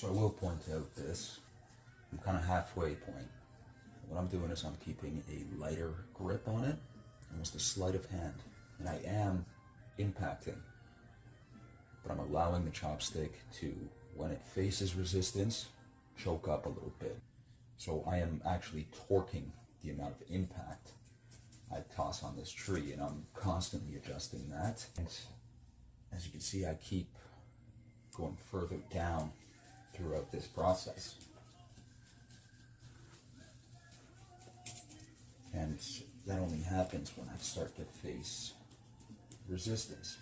So I will point out this. I'm kind of halfway point. What I'm doing is I'm keeping a lighter grip on it, almost a sleight of hand. And I am impacting, but I'm allowing the chopstick to, when it faces resistance, choke up a little bit. So I am actually torquing the amount of impact I toss on this tree, and I'm constantly adjusting that. And as you can see, I keep going further down throughout this process. And that only happens when I start to face resistance.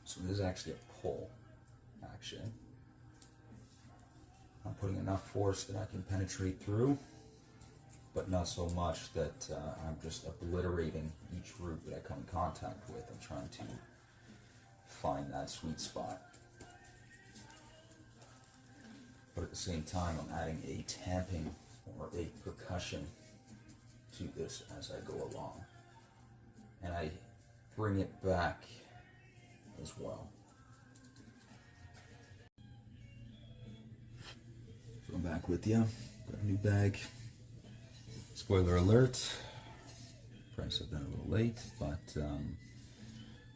So this is actually a pull action. I'm putting enough force that I can penetrate through, but not so much that I'm just obliterating each root that I come in contact with. I'm trying to find that sweet spot. But at the same time, I'm adding a tamping or a percussion to this as I go along. And I bring it back as well. So I'm back with you. Got a new bag. Spoiler alert. Price I've been a little late, but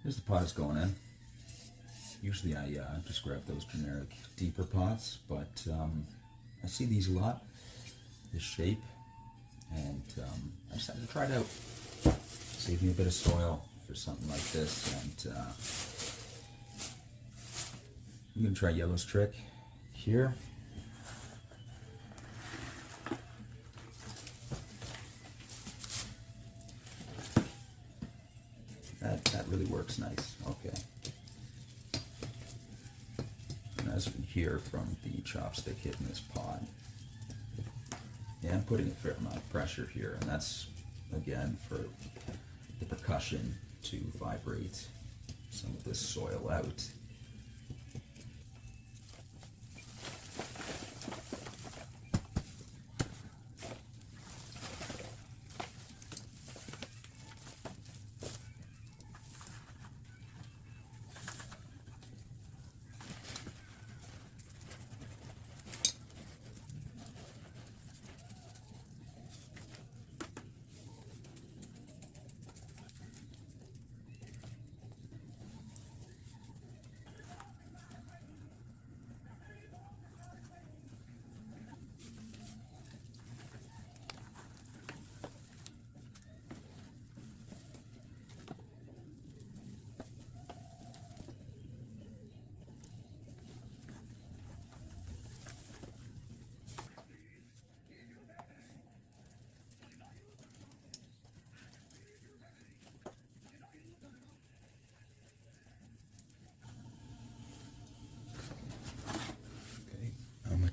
here's the pot it's going in. Usually I just grab those generic deeper pots, but I see these a lot, this shape, and I decided to try it out. Save me a bit of soil for something like this, and I'm going to try Yellow's trick here. That really works nice. Okay. And as you can hear from the chopstick hitting this pot, yeah, I'm putting a fair amount of pressure here, and that's again for the percussion to vibrate some of this soil out.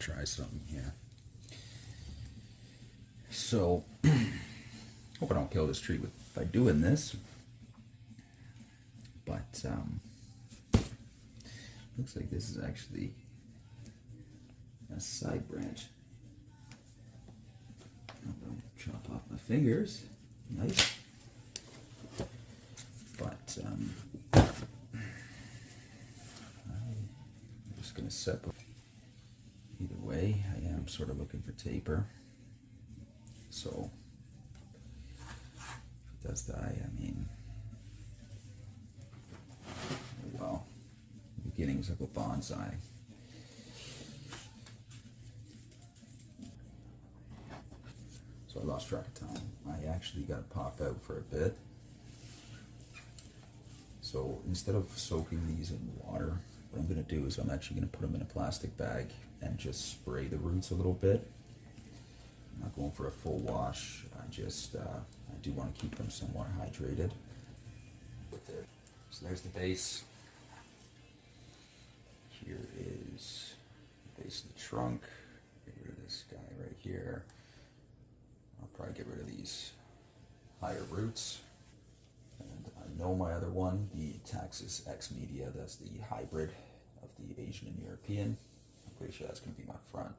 Try something here. So, hope I don't kill this tree by doing this, but looks like this is actually a side branch. I'm going to chop off my fingers. Nice. But I'm just going to separate. Either way, I am sort of looking for taper. So, if it does die, I mean, well, beginnings of a bonsai. So I lost track of time. I actually got to pop out for a bit. So instead of soaking these in water, what I'm going to do is I'm actually going to put them in a plastic bag and just spray the roots a little bit. I'm not going for a full wash. I do want to keep them somewhat hydrated. So there's the base. Here is the base of the trunk. Get rid of this guy right here. I'll probably get rid of these higher roots. And I know my other one, the Taxus X Media, that's the hybrid of the Asian and European. I'm pretty sure that's going to be my front.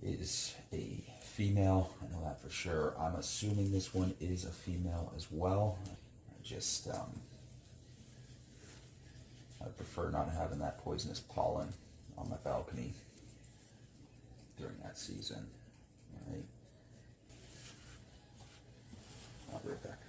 Is a female, I know that for sure. I'm assuming this one is a female as well. I just I prefer not having that poisonous pollen on my balcony during that season. All right. I'll be right back.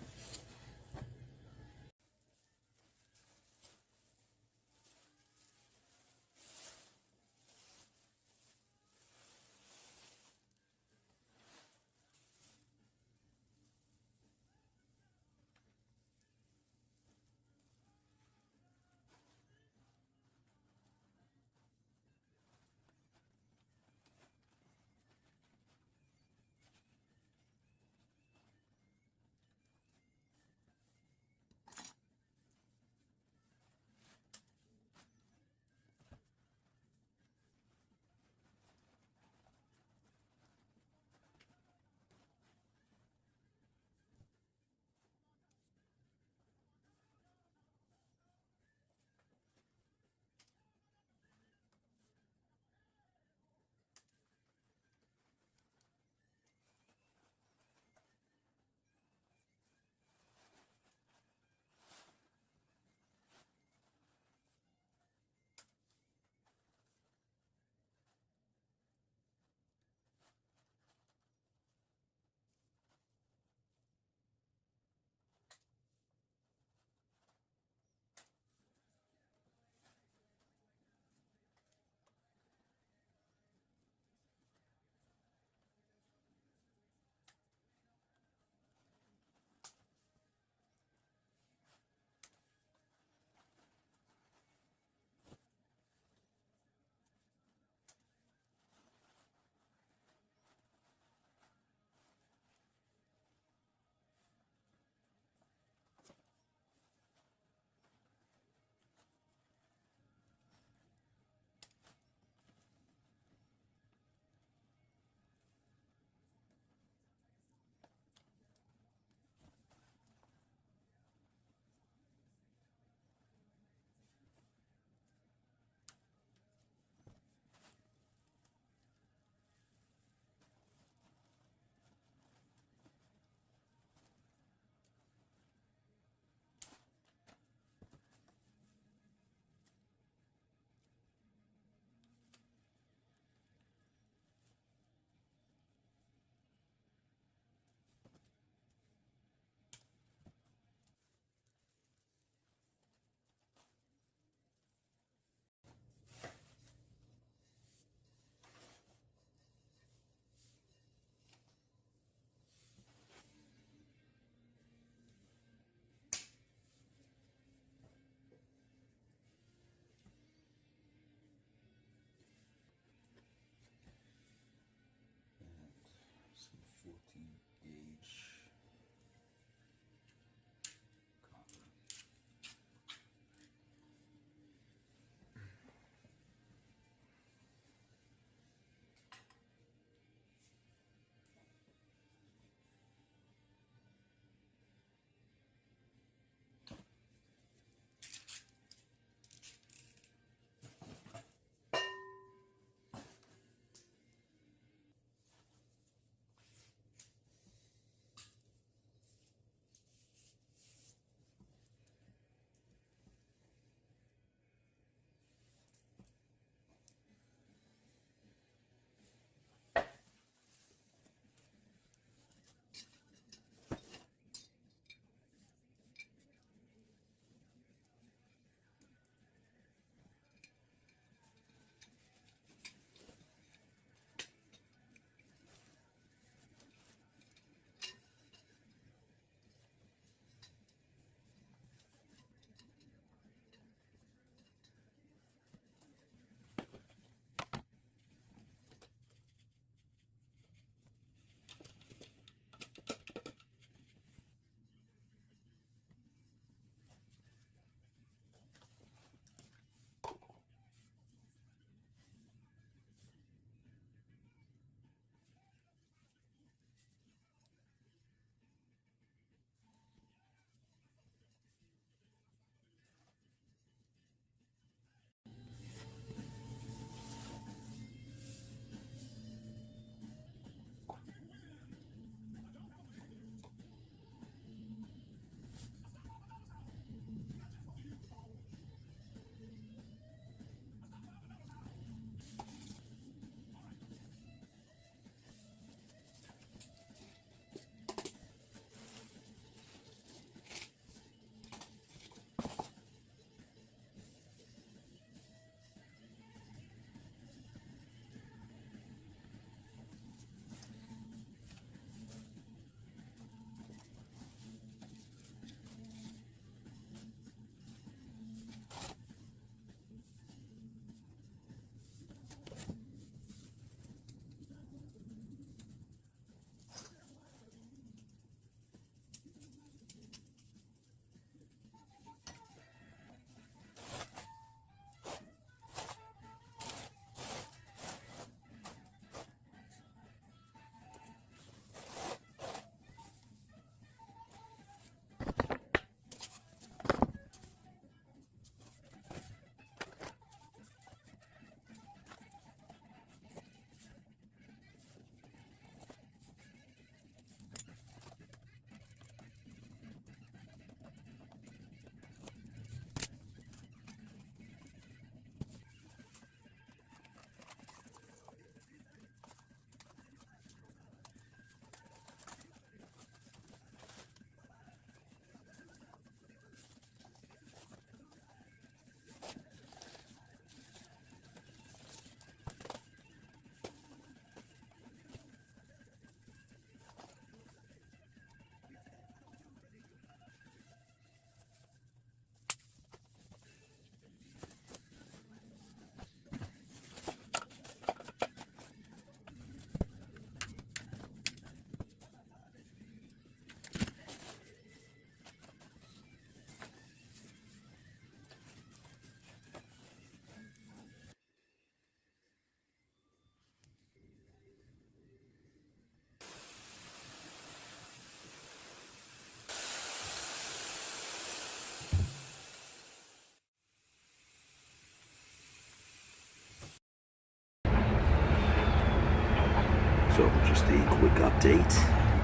So just a quick update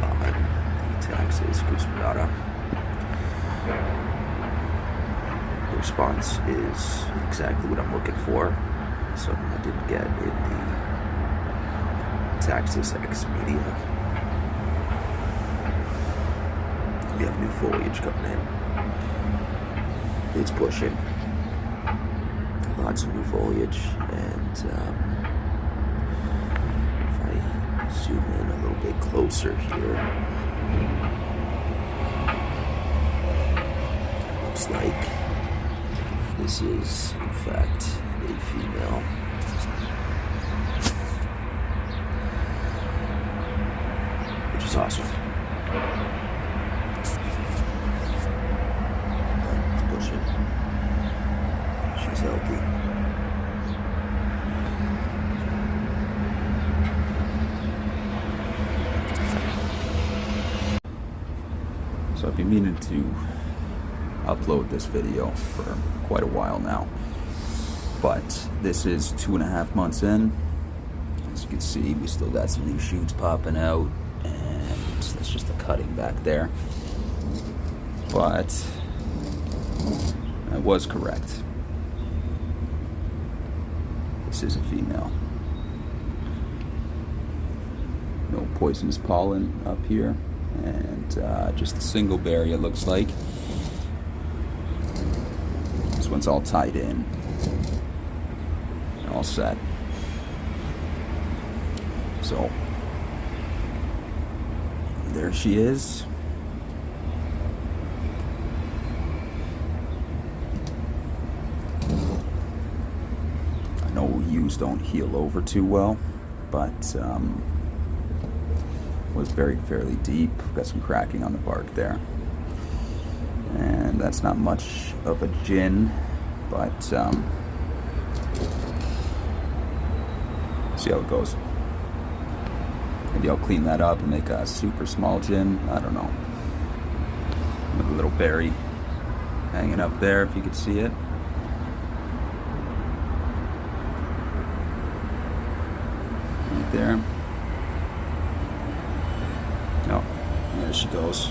on the Taxus cuspidata. The response is exactly what I'm looking for. Something I didn't get in the Taxus X media. We have new foliage coming in. It's pushing. Lots of new foliage, and if I zoom in a little bit closer here, it looks like this is, in fact, a female. Which is awesome. It's pushing. She's healthy. So I've been meaning to upload this video for quite a while now, but this is 2.5 months in. As you can see, we still got some new shoots popping out, and that's just the cutting back there. But I was correct. This is a female. No poisonous pollen up here, and just a single berry, it looks like. This one's all tied in, all set. So there she is. I know yews don't heal over too well, but was buried fairly deep. Got some cracking on the bark there, and that's not much of a gin, but see how it goes. Maybe I'll clean that up and make a super small gin. I don't know. With a little berry hanging up there, if you could see it. Right there. Oh, there she goes.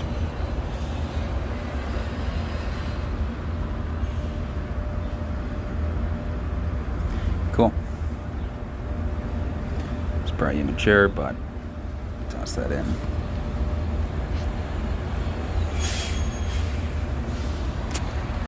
Cool. It's probably immature, but toss that in.